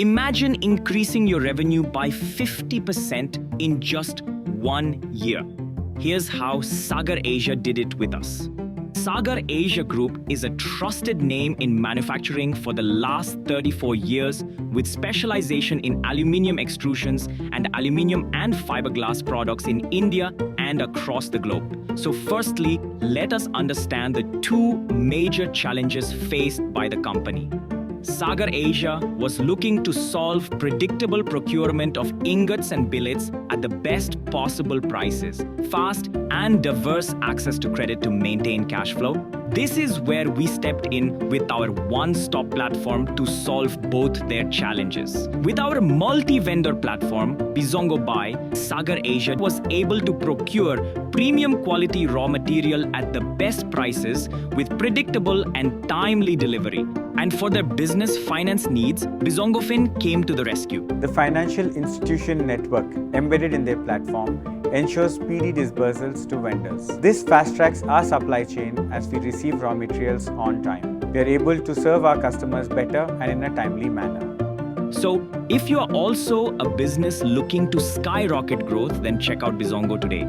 Imagine increasing your revenue by 50% in just 1 year. Here's how Sagar Asia did it with us. Sagar Asia Group is a trusted name in manufacturing for the last 34 years with specialization in aluminium extrusions and aluminium and fiberglass products in India and across the globe. So firstly, let us understand the two major challenges faced by the company. Sagar Asia was looking to solve predictable procurement of ingots and billets at the best possible prices, fast and diverse access to credit to maintain cash flow. This is where we stepped in with our one-stop platform to solve both their challenges. With our multi-vendor platform, BizongoBuy, Sagar Asia was able to procure premium quality raw material at the best prices with predictable and timely delivery. And for their business finance needs, BizongoFin came to the rescue. The financial institution network embedded in their platform ensures speedy disbursals to vendors. This fast-tracks our supply chain as we receive raw materials on time. We are able to serve our customers better and in a timely manner. So, if you are also a business looking to skyrocket growth, then check out Bizongo today.